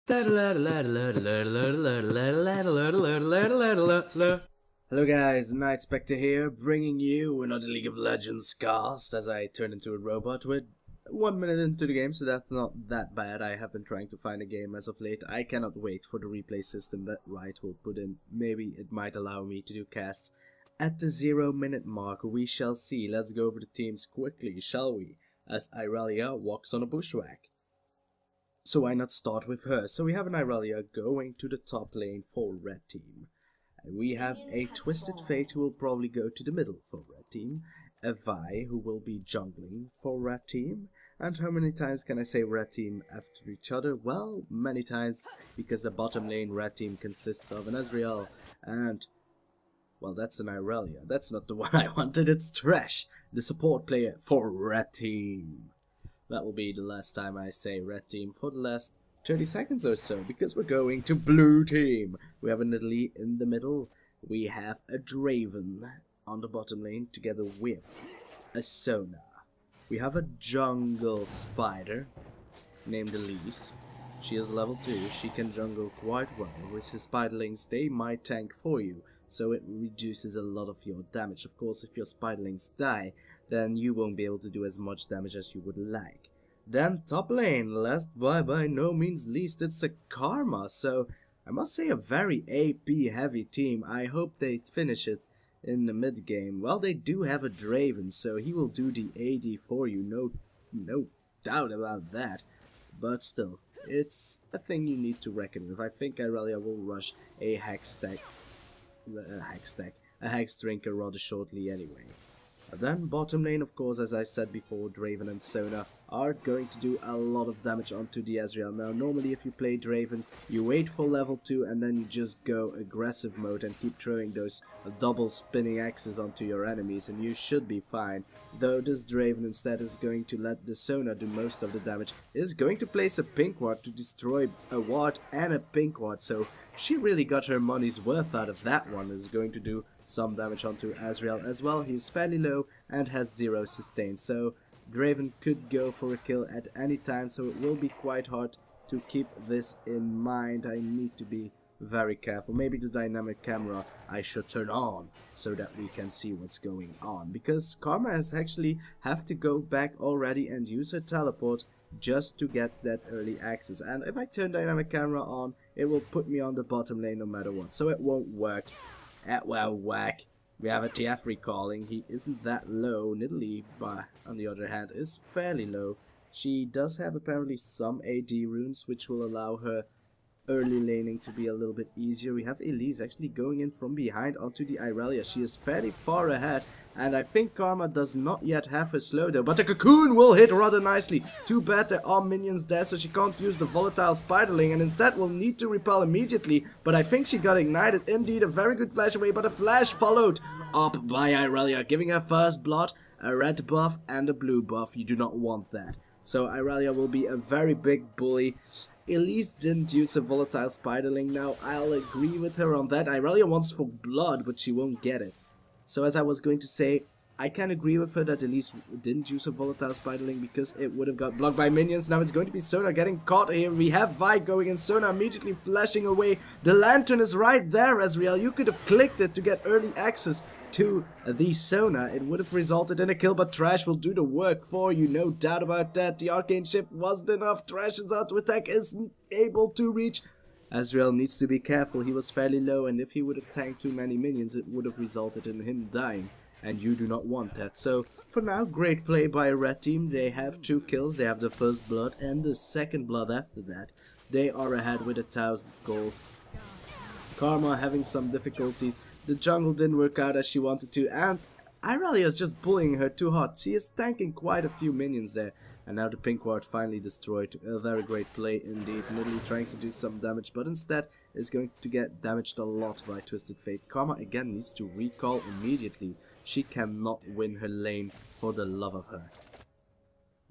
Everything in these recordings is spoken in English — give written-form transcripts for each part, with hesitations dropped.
Hello guys, Nightspectre here, bringing you another League of Legends cast as I turn into a robot. We're 1 minute into the game, so that's not that bad. I have been trying to find a game as of late. I cannot wait for the replay system that Riot will put in. Maybe it might allow me to do casts at the 0 minute mark. We shall see. Let's go over the teams quickly, shall we? As Irelia walks on a bushwhack. So why not start with her? So we have an Irelia going to the top lane for red team. And we have a Twisted Fate who will probably go to the middle for red team. A Vi who will be jungling for red team. And how many times can I say red team after each other? Well, many times, because the bottom lane red team consists of an Ezreal and... well, that's an Irelia. That's not the one I wanted, it's Thresh, the support player for red team. That will be the last time I say red team for the last 30 seconds or so, because we're going to blue team. We have a Nidalee in the middle. We have a Draven on the bottom lane together with a Sona. We have a jungle spider named Elise. She is level 2. She can jungle quite well. With his spiderlings, they might tank for you, so it reduces a lot of your damage. Of course, if your spiderlings die, then you won't be able to do as much damage as you would like. Then top lane, last but by no means least, it's a Karma. So I must say a very AP heavy team. I hope they finish it in the mid game. Well, they do have a Draven, so he will do the AD for you, no doubt about that. But still, it's a thing you need to reckon with. I think Irelia will rush a Hex Drinker rather shortly anyway. Then bottom lane, of course, as I said before, Draven and Sona are going to do a lot of damage onto the Ezreal. Now, normally if you play Draven, you wait for level 2 and then you just go aggressive mode and keep throwing those double spinning axes onto your enemies and you should be fine. Though this Draven instead is going to let the Sona do most of the damage, is going to place a pink ward to destroy a ward and a pink ward, so she really got her money's worth out of that one. Is going to do some damage onto Ezreal as well. He's fairly low and has 0 sustain, so Draven could go for a kill at any time, so it will be quite hard to keep this in mind. I need to be very careful. Maybe the dynamic camera I should turn on so that we can see what's going on, because Karma has actually have to go back already and use her teleport just to get that early access, and if I turn dynamic camera on, it will put me on the bottom lane no matter what, so it won't work. Well, whack. We have a TF recalling. He isn't that low. Nidalee, on the other hand, is fairly low. She does have apparently some AD runes, which will allow her early laning to be a little bit easier. We have Elise actually going in from behind onto the Irelia. She is fairly far ahead, and I think Karma does not yet have her slow though. But the cocoon will hit rather nicely. Too bad there are minions there, so she can't use the volatile spiderling, and instead will need to repel immediately. But I think she got ignited. Indeed, a very good flash away, but a flash followed up by Irelia, giving her first blood, a red buff and a blue buff. You do not want that. So Irelia will be a very big bully. Elise didn't use a volatile spiderling. Now, I'll agree with her on that. Irelia wants for blood, but she won't get it. So as I was going to say, I can agree with her that Elise didn't use a volatile spiderling because it would have got blocked by minions. Now it's going to be Sona getting caught here. We have Vi going and Sona immediately flashing away. The lantern is right there, Ezreal. You could have clicked it to get early access to the Sona. It would have resulted in a kill, but Thresh will do the work for you, no doubt about that. The arcane shift wasn't enough. Thresh's auto attack isn't able to reach. Ezreal needs to be careful. He was fairly low, and if he would have tanked too many minions, it would have resulted in him dying, and you do not want that. So for now, great play by red team. They have 2 kills. They have the first blood and the second blood after that. They are ahead with 1,000 gold. Karma having some difficulties. The jungle didn't work out as she wanted to, and Irelia is just bullying her too hard. She is tanking quite a few minions there. And now the pink ward finally destroyed. A very great play indeed. Nidalee trying to do some damage, but instead is going to get damaged a lot by Twisted Fate. Karma again needs to recall immediately. She cannot win her lane for the love of her.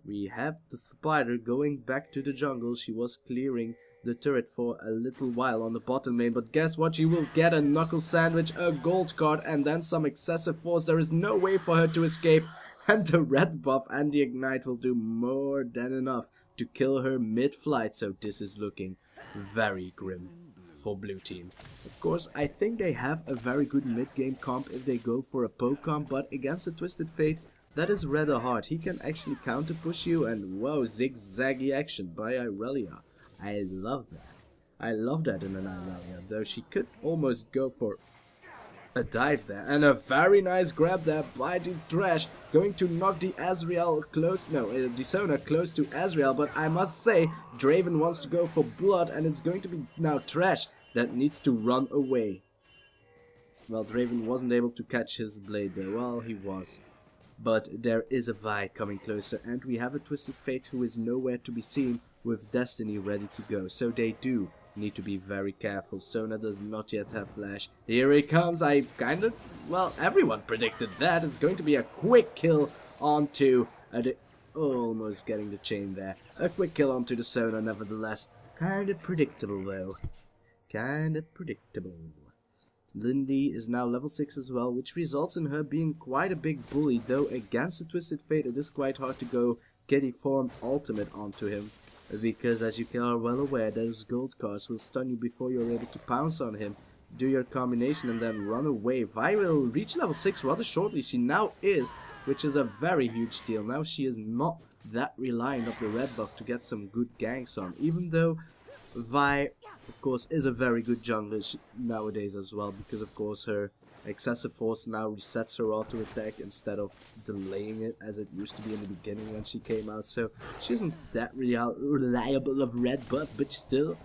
We have the spider going back to the jungle. She was clearing the turret for a little while on the bottom lane, but guess what? She will get a knuckle sandwich, a gold card, and then some excessive force. There is no way for her to escape, and the red buff and the ignite will do more than enough to kill her mid-flight, so this is looking very grim for blue team. Of course, I think they have a very good mid-game comp if they go for a poke comp, but against the Twisted Fate, that is rather hard. He can actually counter push you, and whoa, zigzaggy action by Irelia. I love that. I love that in an Irelia, though she could almost go for a dive there, and a very nice grab there by the Thresh, going to knock the Ezreal close, no, the Sona close to Ezreal, but I must say, Draven wants to go for blood, and it's going to be now Thresh that needs to run away. Well, Draven wasn't able to catch his blade there, well, he was. But there is a Vi coming closer, and we have a Twisted Fate who is nowhere to be seen with Destiny ready to go, so they do need to be very careful. Sona does not yet have flash. Here he comes. I kind of, well, everyone predicted that. It's going to be a quick kill onto almost getting the chain there. A quick kill onto the Sona, nevertheless. Kind of predictable though. Kind of predictable. Lindy is now level 6 as well, which results in her being quite a big bully, though against the Twisted Fate it is quite hard to go get a form ultimate onto him. Because as you are well aware, those gold cards will stun you before you're able to pounce on him, do your combination and then run away. Vi will reach level 6 rather shortly. She now is, which is a very huge deal. Now she is not that reliant of the red buff to get some good ganks on. Even though Vi, of course, is a very good jungler nowadays as well. Because of course her excessive force now resets her auto attack instead of delaying it as it used to be in the beginning when she came out. So she isn't that reliable of red buff, but still,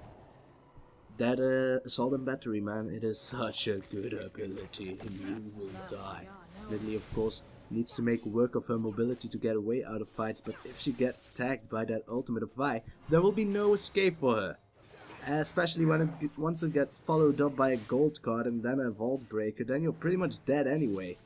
that assault and battery, man, it is such a good ability, and you will die. Nidalee, of course, needs to make work of her mobility to get away out of fights, but if she gets tagged by that ultimate of Vi, there will be no escape for her. Especially when once it gets followed up by a gold card and then a vault breaker, then you're pretty much dead anyway.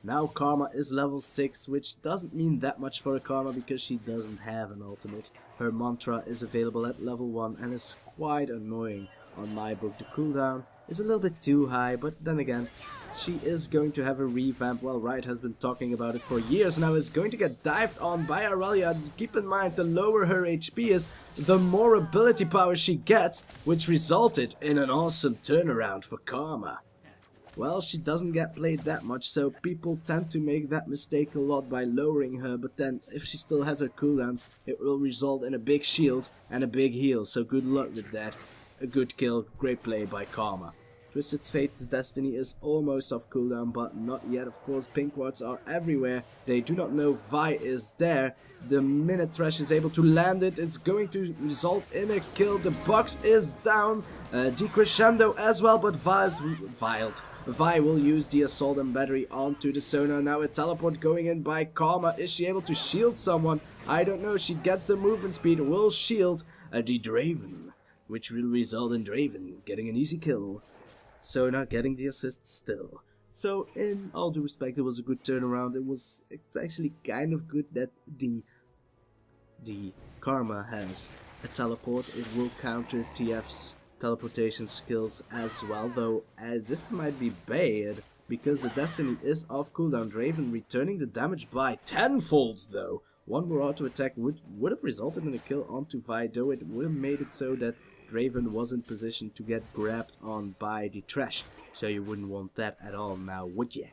Now Karma is level 6, which doesn't mean that much for a Karma because she doesn't have an ultimate. Her mantra is available at level 1 and is quite annoying on my book. The cooldown is a little bit too high, but then again, she is going to have a revamp. Well, Riot has been talking about it for years now. Is going to get dived on by Irelia. Keep in mind, the lower her HP is, the more ability power she gets, which resulted in an awesome turnaround for Karma. Well, she doesn't get played that much, so people tend to make that mistake a lot by lowering her, but then if she still has her cooldowns, it will result in a big shield and a big heal, so good luck with that. A good kill, great play by Karma. Twisted Fate's Destiny is almost off cooldown, but not yet. Of course, pink wards are everywhere. They do not know Vi is there. The minute Thresh is able to land it, it's going to result in a kill. The box is down. Decrescendo as well, but Vi will use the assault and battery onto the Sona. Now a teleport going in by Karma. Is she able to shield someone? I don't know. She gets the movement speed. Will shield the Draven, which will result in Draven getting an easy kill. Sona getting the assist still. So in all due respect, it was a good turnaround. It's actually kind of good that the Karma has a teleport. It will counter TF's teleportation skills as well, though as this might be bad because the Destiny is off cooldown. Draven returning the damage by tenfolds though. One more auto attack would have resulted in a kill onto Vi, though it would have made it so that Draven was in position to get grabbed on by the Thresh, so you wouldn't want that at all now, would you?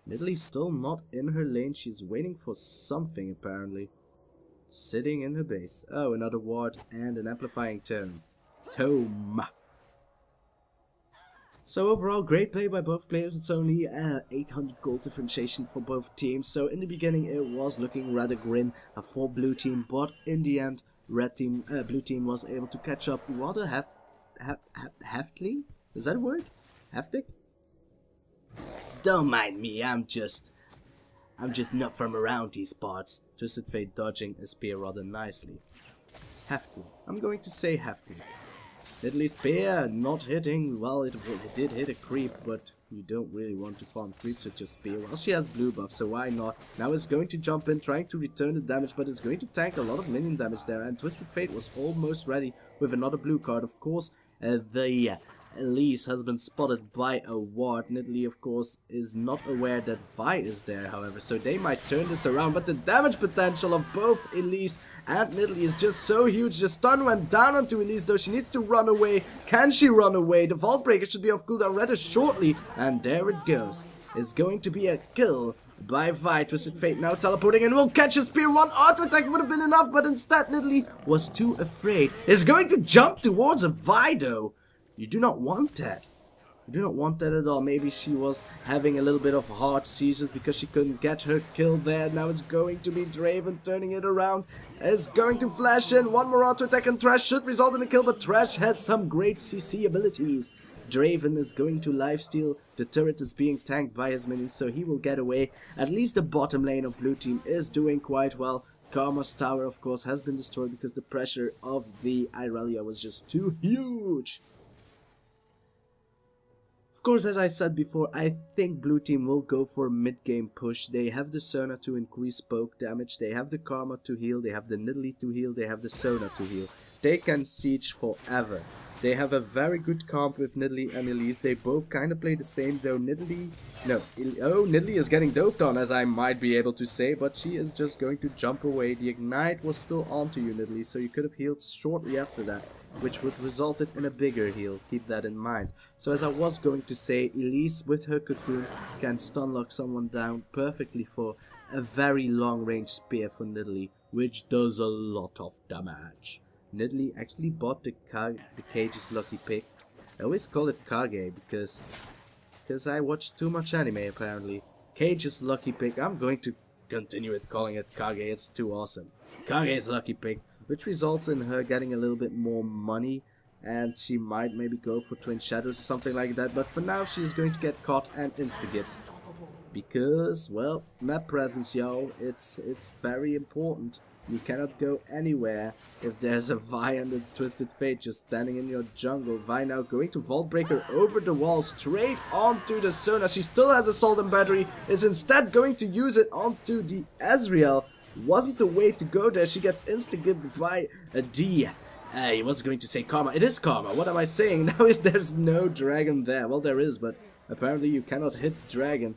Nidalee still not in her lane. She's waiting for something apparently. Sitting in her base. Oh, another ward and an amplifying tome. So overall, great play by both players. It's only 800 gold differentiation for both teams. So in the beginning it was looking rather grim for blue team, but in the end, blue team was able to catch up rather heftily. Is that a word? Heftig? Don't mind me. I'm just not from around these parts. Twisted Fate dodging a spear rather nicely. Hefty. I'm going to say hefty. Nidalee spear not hitting. Well, it did hit a creep, but you don't really want to farm creeps with your spear. Well, she has blue buff, so why not? Now it's going to jump in, trying to return the damage, but it's going to tank a lot of minion damage there. And Twisted Fate was almost ready with another blue card. Of course, the Elise has been spotted by a ward. Nidalee, of course, is not aware that Vi is there, however, so they might turn this around. But the damage potential of both Elise and Nidalee is just so huge. The stun went down onto Elise, though she needs to run away. Can she run away? The Vault Breaker should be off cooldown rather shortly, and there it goes. It's going to be a kill by Vi. Twisted Fate now teleporting and will catch a spear. One auto attack would have been enough, but instead Nidalee was too afraid. Is going to jump towards a Vi, though. You do not want that. You do not want that at all. Maybe she was having a little bit of heart seizures because she couldn't get her kill there. Now it's going to be Draven turning it around. Is going to flash in. One more auto attack and Thresh should result in a kill, but Thresh has some great CC abilities. Draven is going to lifesteal. The turret is being tanked by his minions, so he will get away. At least the bottom lane of blue team is doing quite well. Karma's tower, of course, has been destroyed because the pressure of the Irelia was just too huge. Of course, as I said before, I think blue team will go for a mid-game push. They have the Sona to increase poke damage, they have the Karma to heal, they have the Nidalee to heal, they have the Sona to heal. They can siege forever. They have a very good comp with Nidalee and Elise. They both kind of play the same, though Nidalee... Nidalee is getting doved on, as I might be able to say, but she is just going to jump away. The Ignite was still onto you, Nidalee, so you could have healed shortly after that, which would resulted in a bigger heal. Keep that in mind. So as I was going to say, Elise with her cocoon can stunlock someone down perfectly for a very long range spear for Nidalee, which does a lot of damage. Nidalee actually bought the Cage's lucky pick. I always call it Kage because I watch too much anime apparently. Cage's lucky pick. I'm going to continue with calling it Kage. It's too awesome. Kage's lucky pick, which results in her getting a little bit more money, and she might maybe go for Twin Shadows or something like that. But for now, she's going to get caught and insta-get. Because, well, map presence, yo, it's very important. You cannot go anywhere if there's a Vi and a Twisted Fate just standing in your jungle. Vi now going to Vault Breaker over the wall straight onto the Sona. She still has Assault and Battery, is instead going to use it onto the Ezreal. Wasn't the way to go there. She gets insta-gibbed by a D. I was going to say Karma. It is Karma. What am I saying? Now there's no dragon there. Well, there is, but apparently you cannot hit dragon.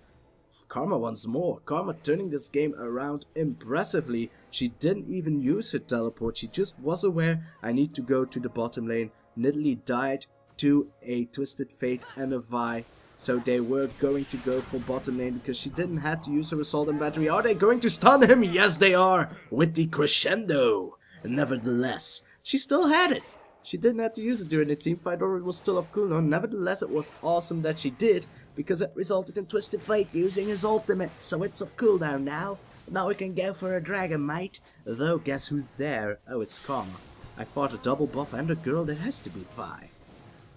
Karma once more. Karma turning this game around impressively. She didn't even use her teleport. She just was aware, I need to go to the bottom lane. Nidalee died to a Twisted Fate and a Vi. So they were going to go for bottom lane because she didn't have to use her Assault and Battery. Are they going to stun him? Yes, they are. With the crescendo. Nevertheless, she still had it. She didn't have to use it during the team fight or it was still off cooldown. Nevertheless, it was awesome that she did, because it resulted in Twisted Fate using his ultimate. So it's off cooldown now. Now we can go for a dragon, mate. Though, guess who's there? Oh, it's Karma. I fought a double buff and a girl, that has to be Vi.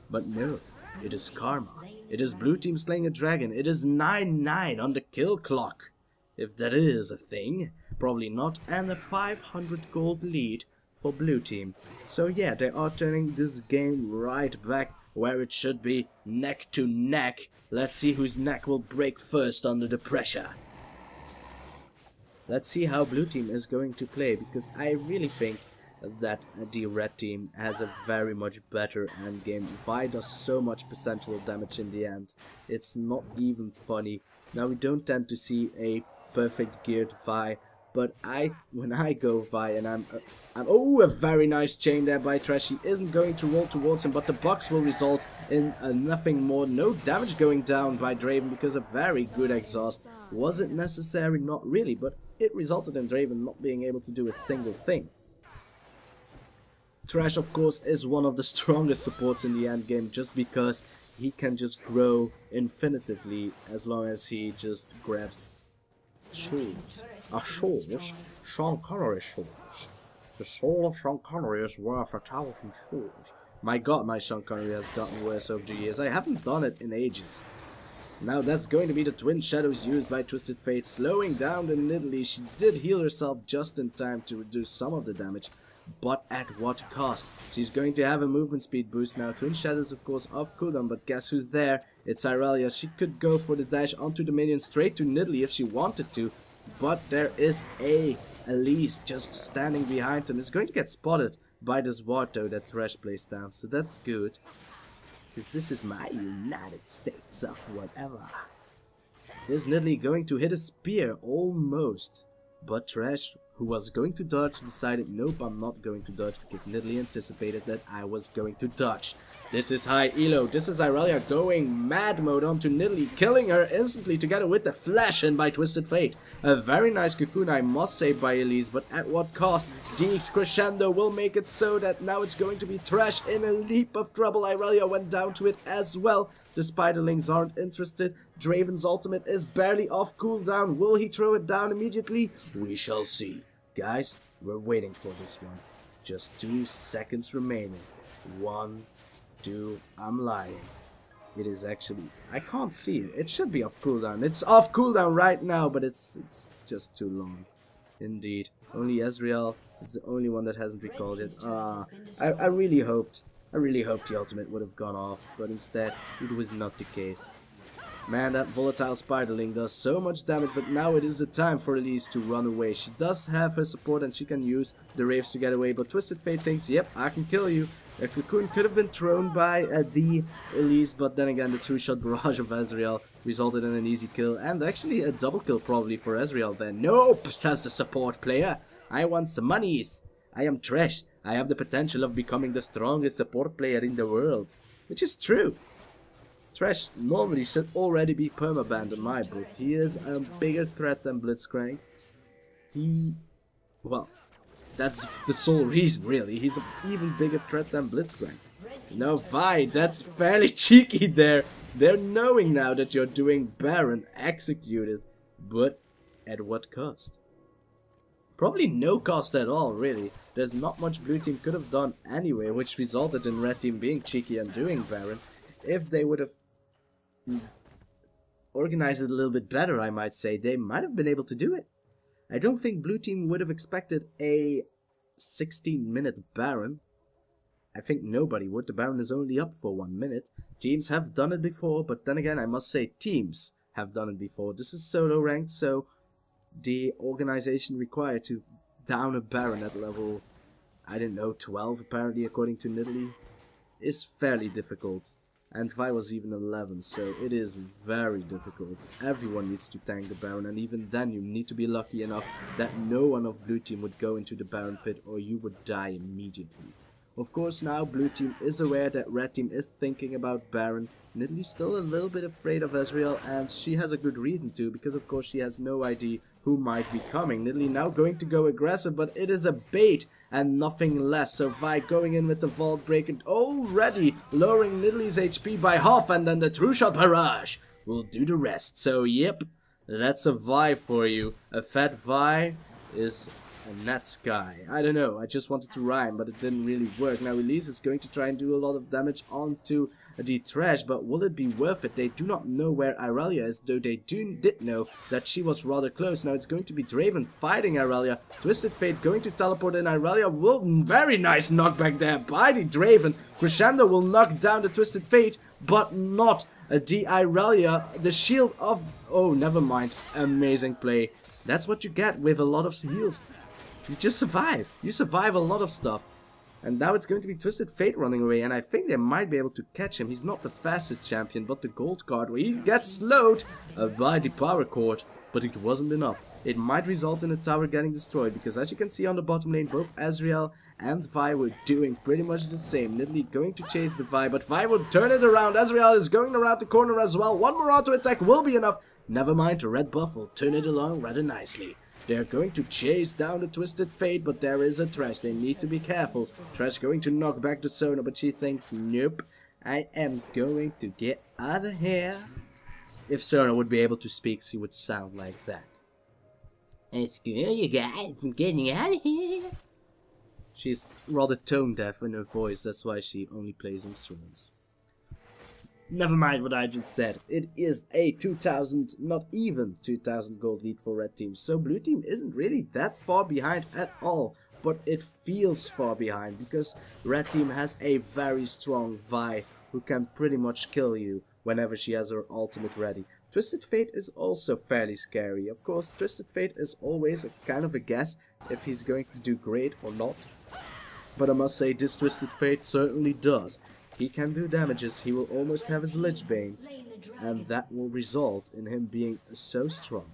But no, it is Karma. It is blue team slaying a dragon. It is 9-9 on the kill clock. If that is a thing. Probably not. And a 500 gold lead for blue team. So yeah, they are turning this game right back where it should be, neck to neck. Let's see whose neck will break first under the pressure. Let's see how blue team is going to play, because I really think that the red team has a very much better endgame. Vi does so much percentual damage in the end. It's not even funny. Now we don't tend to see a perfect geared Vi, but when I go Vi and I'm oh, a very nice chain there by Thresh. He isn't going to roll towards him, but the box will result in nothing more. No damage going down by Draven because a very good exhaust. Was it necessary? Not really, but it resulted in Draven not being able to do a single thing. Thresh, of course, is one of the strongest supports in the endgame just because he can just grow infinitively as long as he just grabs shoes. Shoes? Shoutcast shoes. The soul of Shoutcast is worth 1,000 shoes. My god, my Shoutcast has gotten worse over the years. I haven't done it in ages. Now that's going to be the Twin Shadows used by Twisted Fate, slowing down the Nidalee. She did heal herself just in time to reduce some of the damage, but at what cost? She's going to have a movement speed boost now. Twin Shadows, of course, off cooldown, but guess who's there? It's Irelia. She could go for the dash onto the minion straight to Nidalee if she wanted to, but there is a Elise just standing behind him. Is going to get spotted by this ward though that Thresh placed down, so that's good. because this is my United States of whatever. Is Nidalee going to hit a spear? Almost. But Thresh, who was going to dodge, decided, nope, I'm not going to dodge, because Nidalee anticipated that I was going to dodge. This is high elo. This is Irelia going mad mode onto Nidalee, killing her instantly together with the flash in by Twisted Fate. A very nice cocoon, I must say, by Elise, but at what cost? DX Crescendo will make it so that now it's going to be Thresh in a leap of trouble. Irelia went down to it as well. The Spiderlings aren't interested. Draven's ultimate is barely off cooldown. Will he throw it down immediately? We shall see. Guys, we're waiting for this one. Just 2 seconds remaining. 1, 2, I'm lying. It is actually, I can't see it. It should be off cooldown. It's off cooldown right now, but it's just too long. Indeed. Only Ezreal is the only one that hasn't recalled it. I really hoped the ultimate would have gone off, but instead it was not the case. Man, that volatile Spiderling does so much damage, but now it is the time for Elise to run away. She does have her support and she can use the Wraiths to get away, but Twisted Fate thinks, yep, I can kill you. A cocoon could have been thrown by the Elise, but then again the 2-shot barrage of Ezreal resulted in an easy kill, and actually a double kill probably for Ezreal then. Nope, says the support player. I want some monies. I am Thresh. I have the potential of becoming the strongest support player in the world. Which is true. Thresh normally should already be permabanned in my book. He is a bigger threat than Blitzcrank. Well, that's the sole reason really. He's an even bigger threat than Blitzcrank. No, Vi, that's fairly cheeky there. They're knowing now that you're doing Baron, execute it. But at what cost? Probably no cost at all, really. There's not much blue team could have done anyway, which resulted in red team being cheeky and doing Baron. If they would have organized it a little bit better, I might say, they might have been able to do it. I don't think blue team would have expected a 16-minute Baron. I think nobody would. The Baron is only up for 1 minute. Teams have done it before, but then again, I must say teams have done it before. This is solo ranked, so the organization required to down a Baron at level, I don't know, 12 apparently according to Nidalee, is fairly difficult. And Vi was even 11, so it is very difficult. Everyone needs to tank the Baron, and even then you need to be lucky enough that no one of blue team would go into the Baron pit or you would die immediately. Of course now blue team is aware that red team is thinking about Baron. Nidalee's still a little bit afraid of Ezreal, and she has a good reason to, because of course she has no idea who might be coming. Nidalee now going to go aggressive, but it is a bait and nothing less. So Vi going in with the Vault Break and already lowering Nidalee's HP by half, and then the True Shot Barrage will do the rest. So yep, that's a Vi for you. A fat Vi is a net sky. I don't know, I just wanted to rhyme, but it didn't really work. Now Elise is going to try and do a lot of damage onto the Thresh, but will it be worth it? They do not know where Irelia is, though they did know that she was rather close. Now it's going to be Draven fighting Irelia. Twisted Fate going to teleport in. Irelia will, very nice knockback there by the Draven. Crescendo will knock down the Twisted Fate, but not the Irelia. The shield of, oh never mind, amazing play. That's what you get with a lot of heals. You just survive. You survive a lot of stuff. And now it's going to be Twisted Fate running away, and I think they might be able to catch him. He's not the fastest champion, but the gold card where he gets slowed by the power cord. But it wasn't enough. It might result in a tower getting destroyed, because as you can see on the bottom lane, both Ezreal and Vi were doing pretty much the same. Nidalee going to chase the Vi, but Vi will turn it around. Ezreal is going around the corner as well. One more auto attack will be enough. Never mind, the red buff will turn it along rather nicely. They're going to chase down the Twisted Fate, but there is a Thresh. They need to be careful. Thresh going to knock back the Sona, but she thinks, nope, I am going to get out of here. If Sona would be able to speak, she would sound like that. Screw you guys, I'm getting out of here. She's rather tone deaf in her voice, that's why she only plays instruments. Never mind what I just said. It is a 2000, not even 2000 gold lead for red team. So blue team isn't really that far behind at all. But it feels far behind because red team has a very strong Vi who can pretty much kill you whenever she has her ultimate ready. Twisted Fate is also fairly scary. Of course, Twisted Fate is always a kind of a guess if he's going to do great or not. But I must say this Twisted Fate certainly does. he can do damages, he will almost have his Lich Bane, and that will result in him being so strong.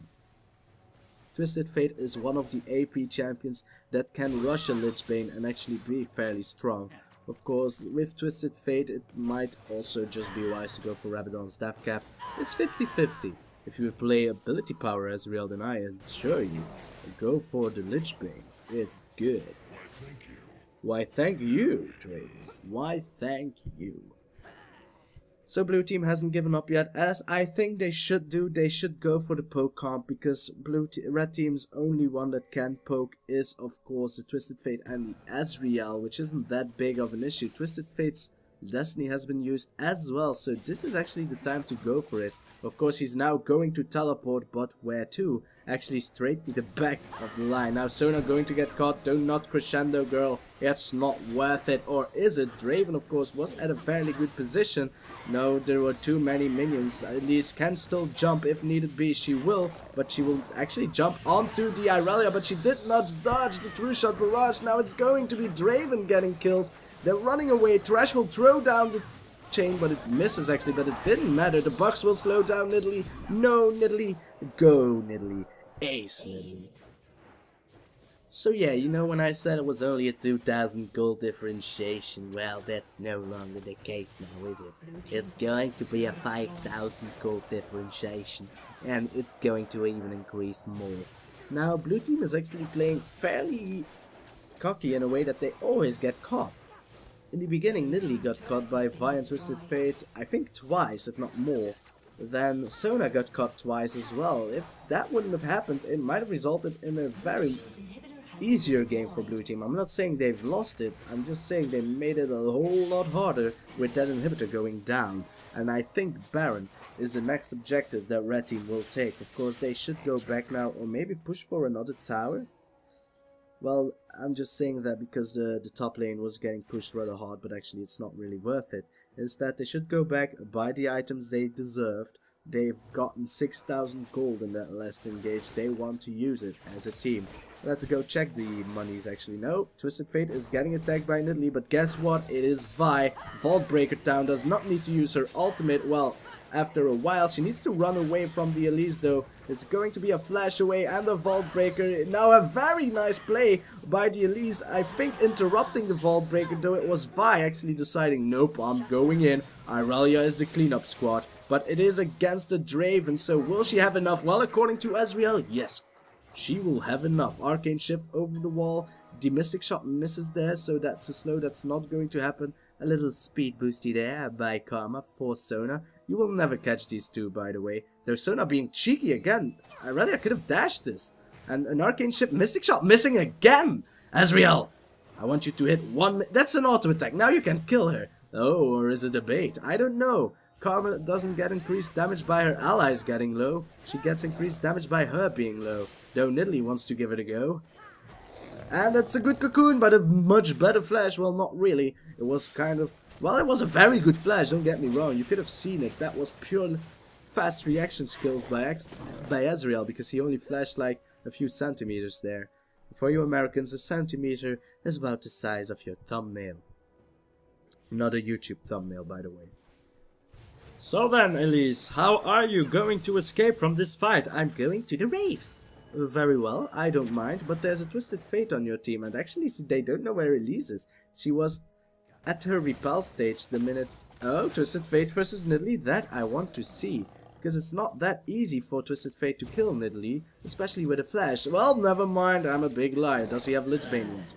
Twisted Fate is one of the AP champions that can rush a Lich Bane and actually be fairly strong. Of course, with Twisted Fate it might also just be wise to go for Rabadon's Death Cap. It's 50-50. If you play ability power Ezreal, then I assure you, go for the Lich Bane. It's good. Why thank you, Draven. Why thank you. So blue team hasn't given up yet, as I think they should do. They should go for the poke comp, because red team's only one that can poke is of course the Twisted Fate and the Ezreal, which isn't that big of an issue. Twisted Fate's Destiny has been used as well, so this is actually the time to go for it. Of course he's now going to teleport, but where to? Actually straight to the back of the line. Now Sona going to get caught. Do not crescendo, girl. It's not worth it. Or is it? Draven of course was at a fairly good position. No, there were too many minions. Elise can still jump if needed be. She will, but she will actually jump onto the Irelia, but she did not dodge the true shot barrage. Now it's going to be Draven getting killed. They're running away. Thresh will throw down the chain, but it misses actually, but it didn't matter. The Bucks will slow down Nidalee. No, Nidalee. Go, Nidalee. Ace, Nidalee. So yeah, you know when I said it was only a 2000 gold differentiation, well, that's no longer the case now, is it? It's going to be a 5000 gold differentiation, and it's going to even increase more. Now, blue team is actually playing fairly cocky in a way that they always get caught. In the beginning, Nidalee got caught by Vi and Twisted Fate, I think twice, if not more. Then Sona got caught twice as well. If that wouldn't have happened, it might have resulted in a very easier game for blue team. I'm not saying they've lost it, I'm just saying they made it a whole lot harder with that inhibitor going down. And I think Baron is the next objective that red team will take. Of course, they should go back now or maybe push for another tower. Well, I'm just saying that because the top lane was getting pushed rather hard, but actually it's not really worth it. Instead, they should go back, buy the items they deserved. They've gotten 6000 gold in that last engage. They want to use it as a team. Let's go check the monies actually. No, Twisted Fate is getting attacked by Nidalee, but guess what? It is Vi. Vault Breaker Town does not need to use her ultimate. Well, after a while, she needs to run away from the Elise though. It's going to be a flash away and a Vault Breaker. Now a very nice play by the Elise. I think interrupting the Vault Breaker though. It was Vi actually deciding, nope, I'm going in. Irelia is the cleanup squad. But it is against the Draven, so will she have enough? Well, according to Ezreal, yes. She will have enough. Arcane Shift over the wall. The Mystic Shot misses there, so that's a slow. That's not going to happen. A little speed boosty there by Karma for Sona. You will never catch these two, by the way. Though Sona being cheeky again. I could have dashed this. And an Arcane Shift Mystic Shot missing again. Ezreal, I want you to hit one. That's an auto attack. Now you can kill her. Oh, or is it a bait? I don't know. Karma doesn't get increased damage by her allies getting low. She gets increased damage by her being low. Though Nidalee wants to give it a go. And it's a good cocoon, but a much better flash. Well, not really. It was kind of... Well, it was a very good flash, don't get me wrong. You could have seen it. That was pure fast reaction skills by Ezreal, because he only flashed like a few centimeters there. For you Americans, a centimeter is about the size of your thumbnail. Not a YouTube thumbnail, by the way. So then, Elise, how are you going to escape from this fight? I'm going to the raves. Very well, I don't mind, but there's a Twisted Fate on your team, and actually they don't know where Elise is. She was at her repel stage the minute... Oh, Twisted Fate versus Nidalee, that I want to see. Because it's not that easy for Twisted Fate to kill Nidalee, especially with a flash. Well, never mind, I'm a big liar. Does he have Lich Bane yet?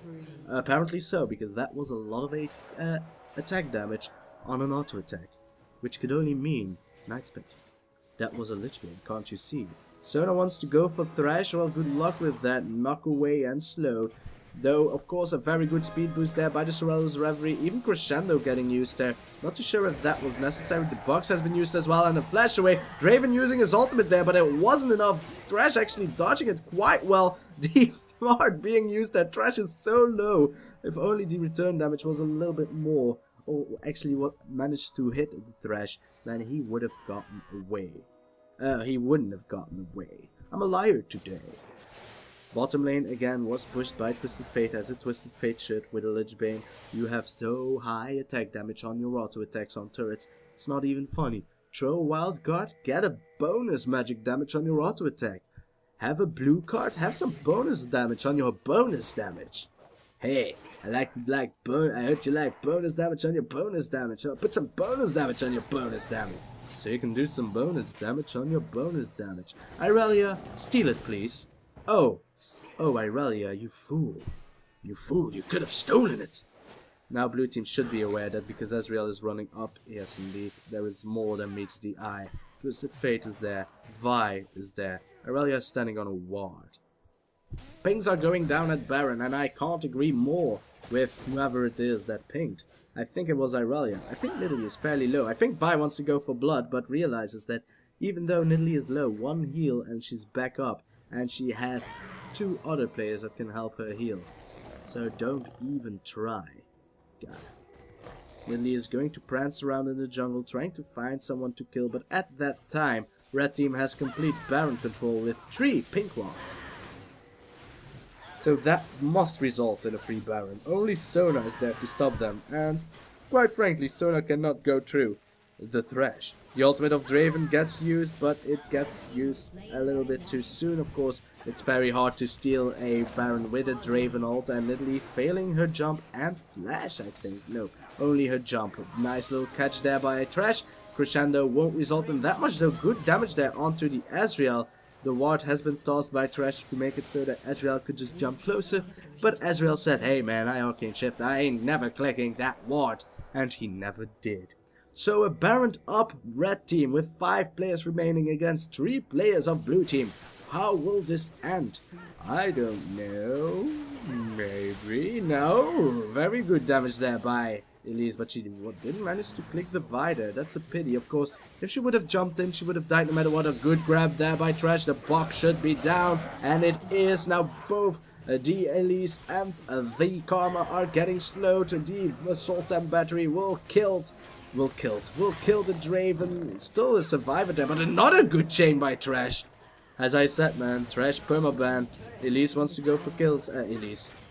Apparently so, because that was a lot of attack damage on an auto attack. Which could only mean Nightspectre. That was a Lich Bane, can't you see? Sona wants to go for Thresh. Well, good luck with that. Knock away and slow. Though, of course, a very good speed boost there by the Sorrello's Reverie. Even Crescendo getting used there. Not too sure if that was necessary. The box has been used as well. And a flash away. Draven using his ultimate there, but it wasn't enough. Thresh actually dodging it quite well. The smart being used there. Thresh is so low. If only the return damage was a little bit more. Or actually what managed to hit the Thresh, then he would have gotten away. He wouldn't have gotten away. I'm a liar today. Bottom lane again was pushed by Twisted Fate, as a Twisted Fate should with a Lich Bane. You have so high attack damage on your auto attacks on turrets, it's not even funny. Throw a wild card, get a bonus magic damage on your auto attack. Have a blue card, have some bonus damage on your bonus damage. Hey, I heard you like bonus damage on your bonus damage. I'll put some bonus damage on your bonus damage. So you can do some bonus damage on your bonus damage. Irelia, steal it please. Oh, Irelia, you fool. You fool, you could have stolen it. Now blue team should be aware that because Ezreal is running up, yes indeed, there is more than meets the eye. Twisted Fate is there, Vi is there, Irelia is standing on a ward. Pings are going down at Baron, and I can't agree more with whoever it is that pinged. I think it was Irelia. I think Nidalee is fairly low. I think Vi wants to go for blood, but realizes that even though Nidalee is low, one heal and she's back up, and she has 2 other players that can help her heal. So don't even try. Got it. Nidalee is going to prance around in the jungle trying to find someone to kill, but at that time, red team has complete Baron control with 3 pink wards. So that must result in a free Baron. Only Sona is there to stop them, and quite frankly, Sona cannot go through the Thresh. The ultimate of Draven gets used, but it gets used a little bit too soon. Of course, it's very hard to steal a Baron with a Draven ult, and Nidalee failing her jump and flash, I think. No, only her jump. Nice little catch there by Thresh. Crescendo won't result in that much, though. Good damage there onto the Ezreal. The ward has been tossed by Thresh to make it so that Ezreal could just jump closer, but Ezreal said, hey man, I arcane shift, I ain't never clicking that ward, and he never did. So a Baron up red team with 5 players remaining against 3 players of blue team. How will this end? I don't know. Maybe. No. Very good damage there by Elise, but she didn't manage to click the Vider. That's a pity, of course. If she would have jumped in, she would have died no matter what. A good grab there by Thresh. The box should be down, and it is. Now both the Elise and the Karma are getting slowed. The assault and battery will kill the Draven. Still a survivor there, but another good chain by Thresh. As I said, man, Thresh permaban. Elise wants to go for kills.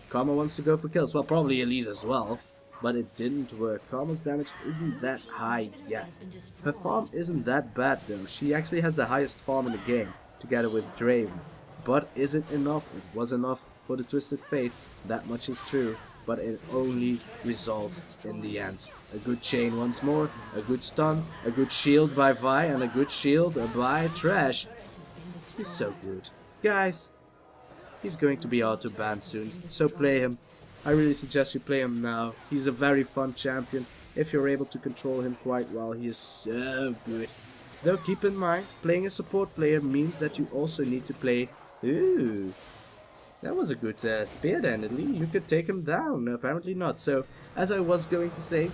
Karma wants to go for kills. Well, probably Elise as well. But it didn't work. Karma's damage isn't that high yet. Her farm isn't that bad though. She actually has the highest farm in the game, together with Draven. But is it enough? It was enough for the Twisted Fate. That much is true. But it only results in the end. A good chain once more. A good stun. A good shield by Vi. And a good shield by Thresh. He's so good. Guys, he's going to be auto-banned soon. So play him. I really suggest you play him now. He's a very fun champion. If you're able to control him quite well, he is so good. Though keep in mind, playing a support player means that you also need to play... Ooh, that was a good spear there, Nidalee. You could take him down. No, apparently not. So, as I was going to say,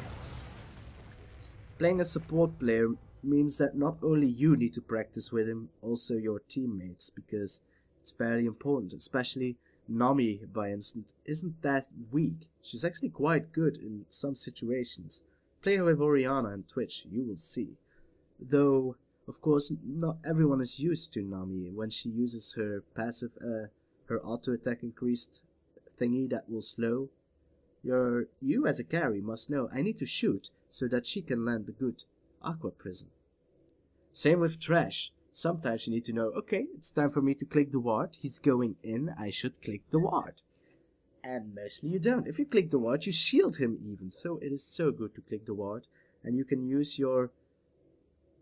playing a support player means that not only you need to practice with him, also your teammates, because it's very important, especially... Nami, by instance, isn't that weak. She's actually quite good in some situations. Play her with Orianna and Twitch, you will see. Though, of course, not everyone is used to Nami when she uses her passive, her auto attack increased thingy that will slow. You as a carry must know I need to shoot so that she can land the good Aqua Prism. Same with Thresh. Sometimes you need to know, okay, it's time for me to click the ward. He's going in, I should click the ward. And mostly you don't. If you click the ward, you shield him even. So it is so good to click the ward. And you can use your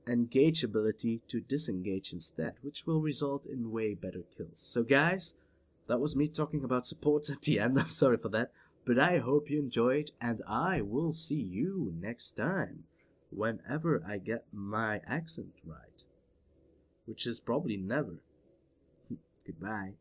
engage ability to disengage instead, which will result in way better kills. So guys, that was me talking about supports at the end. I'm sorry for that. But I hope you enjoyed, and I will see you next time. Whenever I get my accent right. Which is probably never. Goodbye.